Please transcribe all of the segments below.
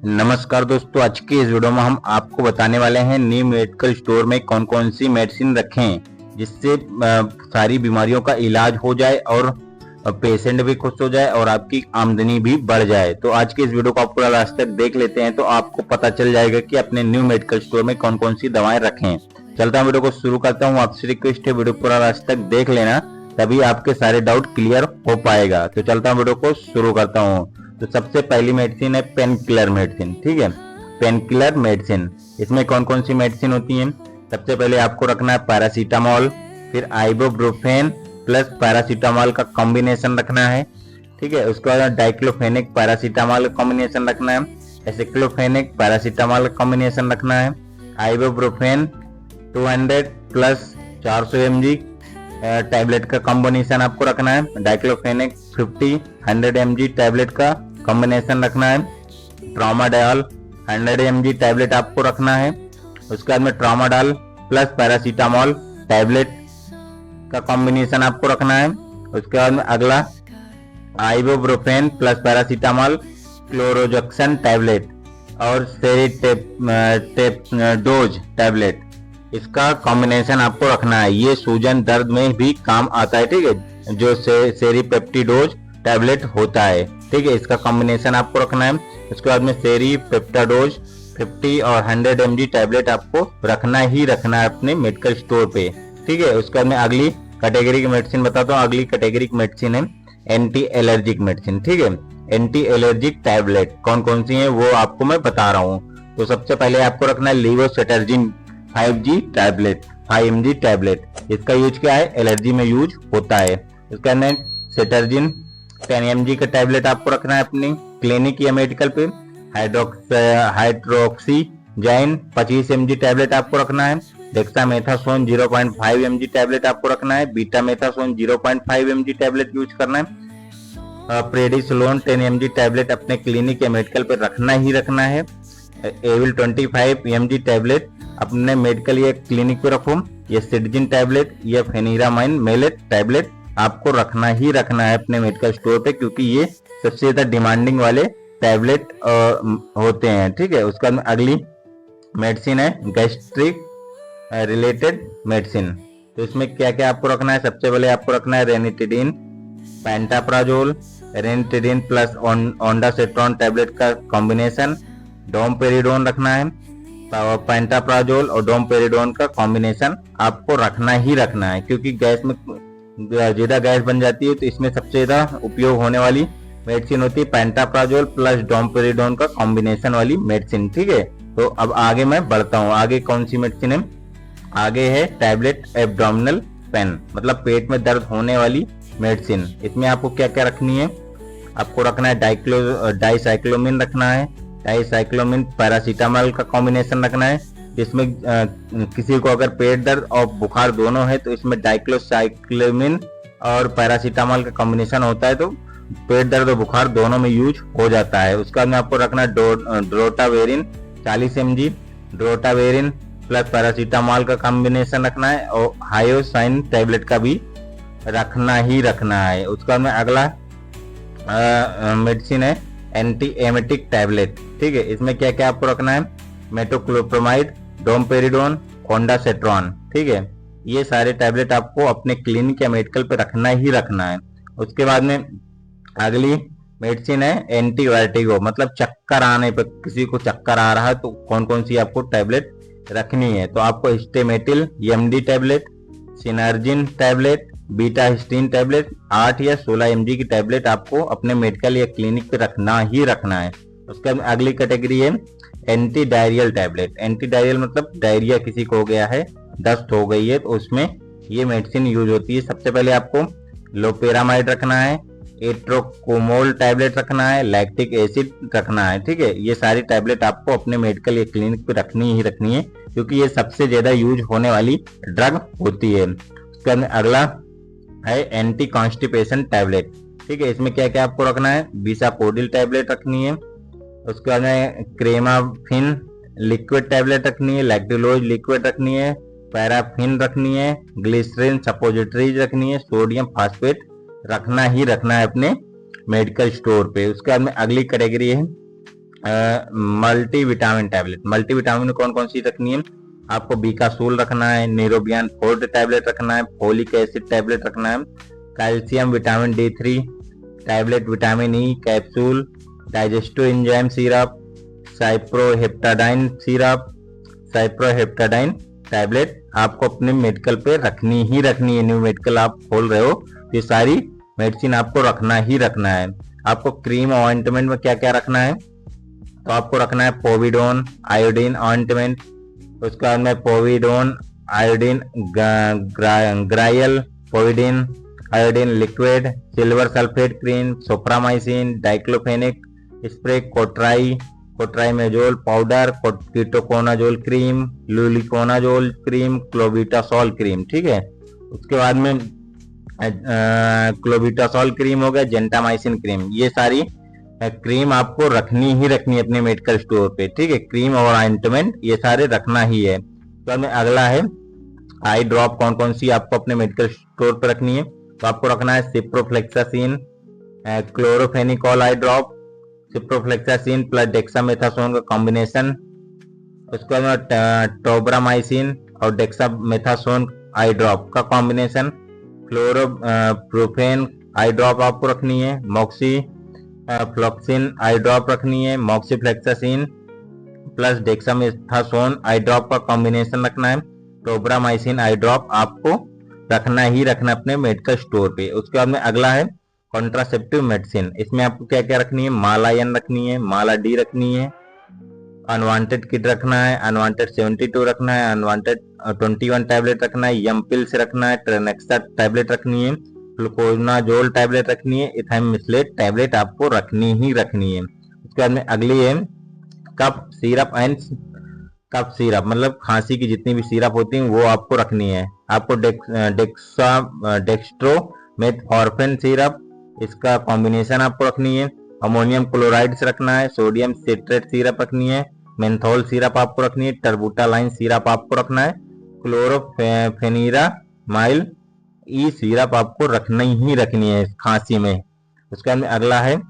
नमस्कार दोस्तों, आज की इस वीडियो में हम आपको बताने वाले हैं न्यू मेडिकल स्टोर में कौन कौन सी मेडिसिन रखें जिससे सारी बीमारियों का इलाज हो जाए और पेशेंट भी खुश हो जाए और आपकी आमदनी भी बढ़ जाए। तो आज की इस वीडियो को आप पूरा लास्ट तक देख लेते हैं तो आपको पता चल जाएगा कि अपने न्यू मेडिकल स्टोर में कौन कौन सी दवाएं रखें। चलता हूं, वीडियो को शुरू करता हूँ। आपसे रिक्वेस्ट है वीडियो पूरा लास्ट तक देख लेना, तभी आपके सारे डाउट क्लियर हो पाएगा। तो चलता हूँ, वीडियो को शुरू करता हूँ। तो सबसे पहली मेडिसिन है पेन किलर मेडिसिन। ठीक है, पेन किलर मेडिसिन, इसमें कौन कौन सी मेडिसिन होती है? सबसे पहले आपको रखना है पैरासीटामोल, फिर आइबुप्रोफेन प्लस पैरासीटामोल का कॉम्बिनेशन रखना है। ठीक है, उसके बाद डाइक्लोफेनिक पैरासीटामोल का कॉम्बिनेशन रखना है, एसिक्लोफेनिक पैरासीटामोल का कॉम्बिनेशन रखना है, आइबुप्रोफेन 200 प्लस 400 mg टैबलेट का कॉम्बिनेशन आपको रखना है, डाइक्लोफेनिक 50-100 mg टैबलेट का कॉम्बिनेशन रखना है, ट्रामाडोल 100 mg टैबलेट आपको रखना है। उसके बाद में ट्रामाडोल प्लस पैरासीटामोल टैबलेट का कॉम्बिनेशन आपको रखना है। उसके बाद में अगला आइबुप्रोफेन प्लस पैरासीटामोल क्लोरोजक्सन टैबलेट और सेरीटेप्डोज टैबलेट, इसका कॉम्बिनेशन आपको रखना है। ये सूजन दर्द में भी काम आता है। ठीक है, जो सेरीपेप्टिडोज टैबलेट होता है, ठीक है, इसका कॉम्बिनेशन आपको रखना है। उसके बाद में सेरीपेप्टाडोज 50 और 100 mg टैबलेट आपको रखना ही रखना है अपने मेडिकल स्टोर पे। ठीक है, उसके बाद में अगली कैटेगरी की मेडिसिन बताता हूँ। अगली कैटेगरी की मेडिसिन है एंटी एलर्जिक मेडिसिन। ठीक है, एंटी एलर्जिक टैबलेट कौन कौन सी है वो आपको मैं बता रहा हूँ। तो सबसे पहले आपको रखना है लीवोसेटर्जिन 5G टैबलेट 5 mg टैबलेट। इसका यूज क्या है? एलर्जी में यूज होता है। इसके अंदर सेटर्जिन 10 mg का टैबलेट आपको रखना है अपनी क्लिनिक या मेडिकल पे। हाइड्रोक्सीजाइन 25 mg टैबलेट आपको रखना है। डेक्सामेथासोन 0.5 mg टैबलेट आपको रखना है। बीटामेथासोन 0.5 mg टैबलेट यूज करना है। प्रेडिसोलोन 10 mg टैबलेट अपने क्लिनिक या मेडिकल पे रखना ही रखना है। एविल 25 mg टैबलेट अपने मेडिकल या क्लिनिक पे रखो। ये सिडजिन टैबलेट या फेनिरामाइन मेलेट टैबलेट आपको रखना ही रखना है अपने मेडिकल स्टोर पे, क्योंकि ये सबसे ज्यादा डिमांडिंग वाले टैबलेट होते हैं। ठीक है, उसके बाद अगली मेडिसिन है गैस्ट्रिक रिलेटेड मेडिसिन। तो इसमें क्या क्या आपको रखना है? सबसे पहले आपको रखना है ranitidine, pantoprazole, ranitidine plus ondansetron tablet का कॉम्बिनेशन, डोमपेरिडोन रखना है। पेंटाप्राजोल और डोमपेरिडोन का कॉम्बिनेशन आपको रखना ही रखना है, क्योंकि गैस में ज्यादा गैस बन जाती है। तो इसमें सबसे ज्यादा उपयोग होने वाली मेडिसिन होती है पेंटाप्राजोल प्लस डोमपेरिडोन का कॉम्बिनेशन वाली मेडिसिन। ठीक है, तो अब आगे मैं बढ़ता हूँ। आगे कौन सी मेडिसिन है? आगे है टैबलेट एब्डोमिनल पेन, मतलब पेट में दर्द होने वाली मेडिसिन। इसमें आपको क्या क्या रखनी है? आपको रखना है डाइसाइक्लोमिन रखना है। डाइसाइक्लोमिन पैरासीटामोल का कॉम्बिनेशन रखना है, जिसमें किसी को अगर पेट दर्द और बुखार दोनों है तो इसमें डाइक्लोसाइक्लोमिन और पैरासीटामोल का कॉम्बिनेशन होता है, तो पेट दर्द और बुखार दोनों में यूज हो जाता है। उसके बाद में आपको रखना है drotaverine 40 mg drotaverine plus paracetamol का कॉम्बिनेशन रखना है, और हायोसाइन टैबलेट का भी रखना ही रखना है। उसके बाद में अगला मेडिसिन है एंटी एमेटिक टैबलेट। ठीक है, इसमें क्या क्या आपको रखना है? Metoclopramide, domperidone, ondansetron. ठीक है, ये सारे टैबलेट आपको अपने क्लिनिक या मेडिकल पे रखना ही रखना है। उसके बाद में अगली मेडिसिन है एंटीवर्टिगो, मतलब चक्कर आने पर, किसी को चक्कर आ रहा है तो कौन कौन सी आपको टैबलेट रखनी है? तो आपको स्टेमेटिल MD टैबलेट, सिनर्जिन टैबलेट, बीटा हिस्टीन टैबलेट 8 या 16 mg की टैबलेट आपको अपने मेडिकल या क्लिनिक पे रखना ही रखना है। उसके बाद अगली कैटेगरी है anti diarrhoeal tablet. Anti diarrhoeal मतलब डायरिया किसी को हो गया है, दस्त हो गई है, तो उसमें ये मेडिसिन यूज होती है। सबसे पहले आपको लोपेरामाइड रखना है, एट्रोकोमोल टैबलेट रखना है, लैक्टिक एसिड रखना है। ठीक है, ये सारी टैबलेट आपको अपने मेडिकल या क्लिनिक पे रखनी ही रखनी है, क्योंकि ये सबसे ज्यादा यूज होने वाली ड्रग होती है। उसके बाद अगला है एंटी कॉन्स्टिपेशन टैबलेट। ठीक है, इसमें क्या क्या आपको रखना है? बिसापोडिल टैबलेट रखनी है। उसके बाद में क्रेमाफिन लिक्विड टैबलेट रखनी है, लैक्टुलोज लिक्विड रखनी है, पैराफिन रखनी है, ग्लिसरीन सपोजिटरीज रखनी है, सोडियम फास्फेट रखना ही रखना है अपने मेडिकल स्टोर पे। उसके बाद में अगली कैटेगरी है मल्टीविटामिन टैबलेट, मल्टीविटामिन में कौन कौन सी रखनी है? आपको बीकासूल रखना है, नीरोबियन फोर्ट टैबलेट रखना है, फोलिक एसिड टैबलेट रखना है, calcium vitamin D3 tablet, vitamin E capsule, digestive enzyme syrup, cyproheptadine syrup, cyproheptadine tablet आपको अपने मेडिकल पे रखनी ही रखनी है। न्यू मेडिकल आप खोल रहे हो, ये सारी मेडिसिन आपको रखना ही रखना है। आपको क्रीम ऑइंटमेंट में क्या क्या रखना है? तो आपको रखना है पोविडोन आयोडीन ऑइंटमेंट, उसके बाद में पोविडोन आयोडीन ग्रायल, povidone iodine liquid, silver sulphate cream, soframycin, diclofenac spray, clotrimazole powder, ketoconazole cream, luliconazole cream, clobetasol cream. ठीक है, उसके बाद में क्लोबिटासोल क्रीम हो गया, जेंटामाइसिन क्रीम। ये सारी क्रीम आपको रखनी ही रखनी है अपने मेडिकल स्टोर पे। ठीक है, क्रीम और ऑइंटमेंट ये सारे रखना ही है। तो में अगला है आई ड्रॉप, कौन कौन सी आपको अपने मेडिकल स्टोर पे रखनी है? तो आपको रखना है सिप्रोफ्लेक्सासिन, क्लोरोफेनिकॉल आई ड्रॉप, सिप्रोफ्लेक्सासिन प्लस डेक्सामेथासोन का कॉम्बिनेशन, उसके बाद टोब्रामाइसिन और डेक्सामेथासोन आई ड्रॉप का कॉम्बिनेशन, क्लोरोप्रोफेन आई ड्रॉप आपको रखनी है, मॉक्सी फ्लोक्सिन आई ड्रॉप रखनी है, मॉक्सीफ्लेक्सासिन प्लस डेक्सामेथासोन आई ड्रॉप का कॉम्बिनेशन रखना है, टोब्रामाइसिन आई ड्रॉप आपको रखना ही रखना अपने मेडिकल स्टोर पे। उसके बाद में अगला है कॉन्ट्रासेप्टिव मेडिसिन। इसमें आपको क्या क्या रखनी है? मालायन रखनी है, माला डी रखनी है, अनवांटेड किट रखना है, अनवांटेड 72 रखना है, अनवांटेड 21 टैबलेट रखना है, यमपिल्स रखना है, ट्रेनेक्सा टैबलेट रखनी है, ग्लूकोनाजोल टैबलेट रखनी है, इथाइमिसलेट टैबलेट आपको रखनी ही रखनी है। उसके बाद में अगली है cough syrup and cough syrup, मतलब खांसी की जितनी भी सिरप होती है वो आपको रखनी है। आपको डेक्स्ट्रो मेथफॉर्फिन सिरप, इसका कॉम्बिनेशन आपको रखनी है, अमोनियम क्लोराइड रखना है, सोडियम सिट्रेट सिरप रखनी है, मेंथोल सिरप आपको रखनी है, टर्बुटालाइन सिरप आपको रखना है, क्लोरोफेनिरामाइल ई सिरप आपको रखनी ही रखनी है खांसी में। उसके बाद अगला है,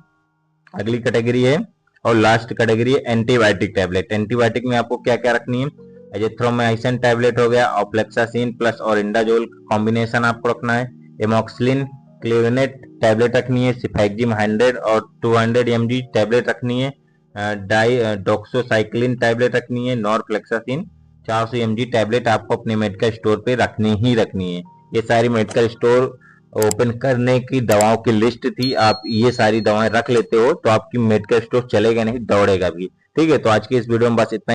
अगली कैटेगरी है और लास्ट कैटेगरी है एंटीबायोटिक टैबलेट। एंटीबायोटिक में आपको क्या क्या रखनी है? एजिथ्रोमाइसिन टैबलेट हो गया, ऑफ्लेक्सासिन प्लस ओरिंडाजोल कॉम्बिनेशन आपको रखना है, एमॉक्सिलिन क्लेवेनेट टैबलेट रखनी है, सिफैक्जिम 100 और 200 mg टैबलेट रखनी है, डोक्सोसाइक्लिन टैबलेट रखनी है, नॉरफ्लेक्सासिन 400 mg टैबलेट आपको अपने मेडिकल स्टोर पे रखनी ही रखनी है। ये सारी मेडिकल स्टोर ओपन करने की दवाओं की लिस्ट थी। आप ये सारी दवाएं रख लेते हो तो आपकी मेडिकल स्टोर चलेगा नहीं, दौड़ेगा भी। ठीक है, तो आज की इस वीडियो में बस इतना।